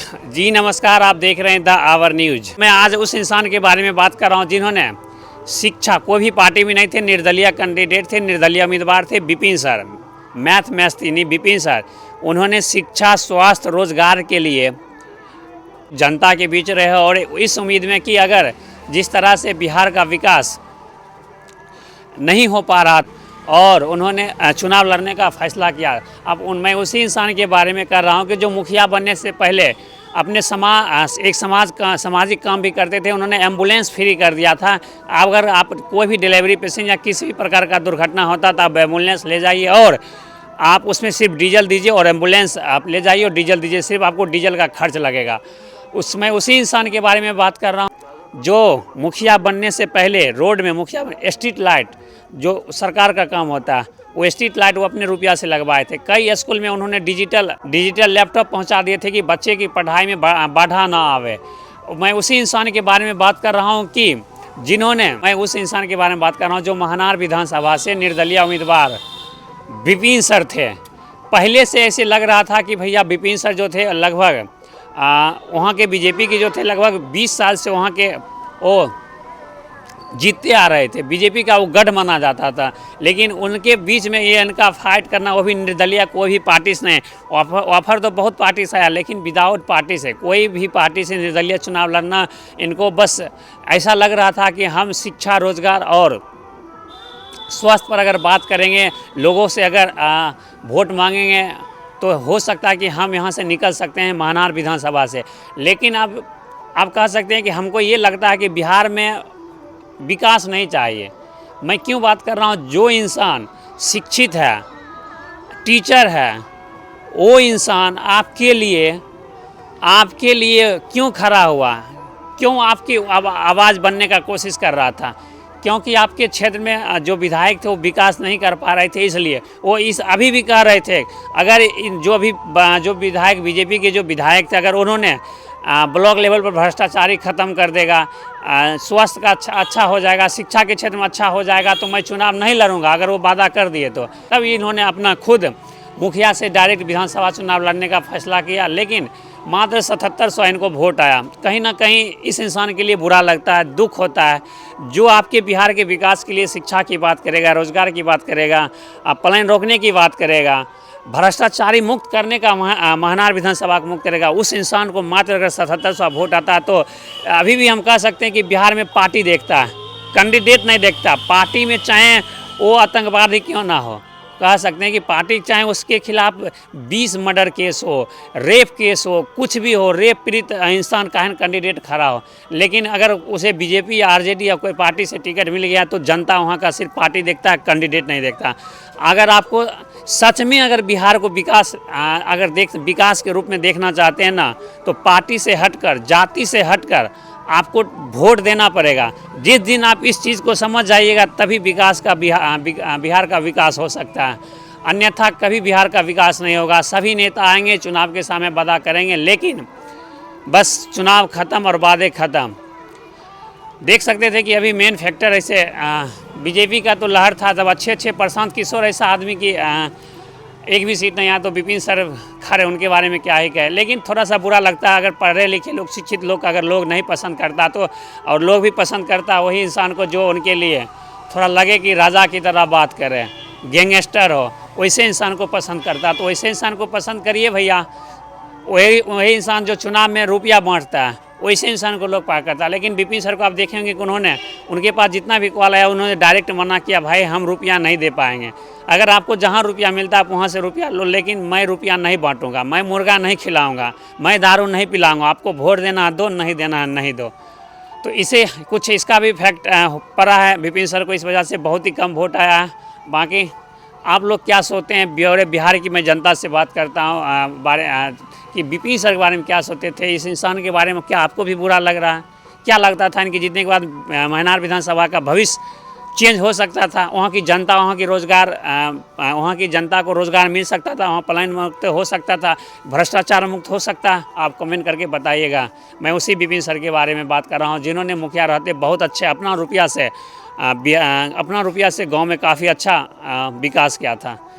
जी नमस्कार, आप देख रहे हैं द आवर न्यूज। मैं आज उस इंसान के बारे में बात कर रहा हूं जिन्होंने शिक्षा, कोई भी पार्टी में नहीं थे, निर्दलीय कैंडिडेट थे, निर्दलीय उम्मीदवार थे। विपिन सर, मैथनी विपिन सर, उन्होंने शिक्षा, स्वास्थ्य, रोजगार के लिए जनता के बीच रहे और इस उम्मीद में कि अगर जिस तरह से बिहार का विकास नहीं हो पा रहा और उन्होंने चुनाव लड़ने का फैसला किया। अब मैं उसी इंसान के बारे में कर रहा हूं कि जो मुखिया बनने से पहले अपने सामाजिक काम भी करते थे। उन्होंने एम्बुलेंस फ्री कर दिया था। अगर आप कोई भी डिलीवरी पेशेंट या किसी भी प्रकार का दुर्घटना होता तो आप एम्बुलेंस ले जाइए और आप उसमें सिर्फ डीजल दीजिए और एम्बुलेंस आप ले जाइए और डीजल दीजिए, सिर्फ आपको डीजल का खर्च लगेगा। उसमें उसी इंसान के बारे में बात कर रहा हूँ जो मुखिया बनने से पहले रोड में स्ट्रीट लाइट जो सरकार का काम होता है, वो स्ट्रीट लाइट वो अपने रुपया से लगवाए थे। कई स्कूल में उन्होंने डिजिटल लैपटॉप पहुंचा दिए थे कि बच्चे की पढ़ाई में बाधा ना आवे। मैं उसी इंसान के बारे में बात कर रहा हूं कि जो महानार विधानसभा से निर्दलीय उम्मीदवार विपिन सर थे। पहले से ऐसे लग रहा था कि भैया विपिन सर जो थे लगभग वहाँ के बीजेपी के जो थे लगभग 20 साल से वहाँ के वो जीतते आ रहे थे। बीजेपी का वो गढ़ माना जाता था, लेकिन उनके बीच में ये इनका फाइट करना, वो भी निर्दलीय, कोई भी पार्टी से नहीं। ऑफर तो बहुत पार्टी से आया, लेकिन विदाउट पार्टी से, कोई भी पार्टी से निर्दलीय चुनाव लड़ना इनको बस ऐसा लग रहा था कि हम शिक्षा, रोजगार और स्वास्थ्य पर अगर बात करेंगे, लोगों से अगर वोट मांगेंगे तो हो सकता है कि हम यहाँ से निकल सकते हैं महानार विधानसभा से। लेकिन अब आप कह सकते हैं कि हमको ये लगता है कि बिहार में विकास नहीं चाहिए। मैं क्यों बात कर रहा हूँ, जो इंसान शिक्षित है, टीचर है, वो इंसान आपके लिए क्यों खड़ा हुआ, क्यों आपकी आवाज़ बनने का कोशिश कर रहा था? क्योंकि आपके क्षेत्र में जो विधायक थे वो विकास नहीं कर पा रहे थे, इसलिए वो अभी भी कह रहे थे अगर जो विधायक बीजेपी के जो विधायक थे, अगर उन्होंने ब्लॉक लेवल पर भ्रष्टाचारी ख़त्म कर देगा, स्वास्थ्य का अच्छा हो जाएगा, शिक्षा के क्षेत्र में अच्छा हो जाएगा, तो मैं चुनाव नहीं लड़ूंगा। अगर वो वादा कर दिए तो तब इन्होंने अपना खुद मुखिया से डायरेक्ट विधानसभा चुनाव लड़ने का फैसला किया। लेकिन मात्र 7700 इनको वोट आया। कहीं ना कहीं इस इंसान के लिए बुरा लगता है, दुख होता है। जो आपके बिहार के विकास के लिए शिक्षा की बात करेगा, रोजगार की बात करेगा, पलायन रोकने की बात करेगा, भ्रष्टाचारी मुक्त करने का महानार विधानसभा को मुक्त करेगा, उस इंसान को मात्र अगर 7700 वोट आता है तो अभी भी हम कह सकते हैं कि बिहार में पार्टी देखता है, कैंडिडेट नहीं देखता। पार्टी में चाहे वो आतंकवादी क्यों ना हो, कह सकते हैं कि पार्टी चाहे उसके खिलाफ 20 मर्डर केस हो, रेप केस हो, कुछ भी हो, रेप पीड़ित इंसान का कैंडिडेट खड़ा हो, लेकिन अगर उसे बीजेपी या आरजेडी या कोई पार्टी से टिकट मिल गया तो जनता वहाँ का सिर्फ पार्टी देखता है, कैंडिडेट नहीं देखता। अगर आपको सच में अगर बिहार को विकास के रूप में देखना चाहते हैं ना, तो पार्टी से हटकर, जाति से हटकर आपको वोट देना पड़ेगा। जिस दिन आप इस चीज़ को समझ जाइएगा तभी बिहार का विकास हो सकता है, अन्यथा कभी बिहार का विकास नहीं होगा। सभी नेता आएंगे, चुनाव के समय वादा करेंगे, लेकिन बस चुनाव ख़त्म और वादे ख़त्म। देख सकते थे कि अभी मेन फैक्टर ऐसे बीजेपी का तो लहर था, जब अच्छे प्रशांत किशोर ऐसा आदमी की एक भी सीट नहीं आया तो विपिन सर खड़े, उनके बारे में क्या ही कहे। लेकिन थोड़ा सा बुरा लगता है, अगर पढ़े लिखे लोग, शिक्षित लोग अगर लोग नहीं पसंद करता तो, और लोग भी पसंद करता वही इंसान को जो उनके लिए थोड़ा लगे कि राजा की तरह बात करे, गैंगस्टर हो, वैसे इंसान को पसंद करता। तो वैसे इंसान को पसंद करिए भैया। वही इंसान जो चुनाव में रुपया बांटता है, वैसे इंसान को लोग पार करता है। लेकिन विपिन सर को आप देखेंगे कि उनके पास जितना भी कॉल आया उन्होंने डायरेक्ट मना किया, भाई हम रुपया नहीं दे पाएंगे। अगर आपको जहाँ रुपया मिलता है आप वहाँ से रुपया लो, लेकिन मैं रुपया नहीं बांटूंगा, मैं मुर्गा नहीं खिलाऊंगा, मैं दारू नहीं पिलाऊंगा। आपको वोट देना है दो, नहीं देना है नहीं दो। तो इसे कुछ इसका भी फैक्ट पड़ा है विपिन सर को, इस वजह से बहुत ही कम वोट आया है। बाकी आप लोग क्या सोचते हैं, बिहार की मैं जनता से बात करता हूँ कि विपिन सर के बारे में क्या सोचते थे, इस इंसान के बारे में क्या आपको भी बुरा लग रहा है? क्या लगता था इनके जीतने के बाद महानार विधानसभा का भविष्य चेंज हो सकता था, वहाँ की जनता, वहाँ की जनता को रोज़गार मिल सकता था, वहाँ पलायन मुक्त हो सकता था, भ्रष्टाचार मुक्त हो सकता? आप कमेंट करके बताइएगा। मैं उसी विपिन सर के बारे में बात कर रहा हूँ जिन्होंने मुखिया रहते बहुत अच्छे अपना रुपया से गांव में काफ़ी अच्छा विकास किया था।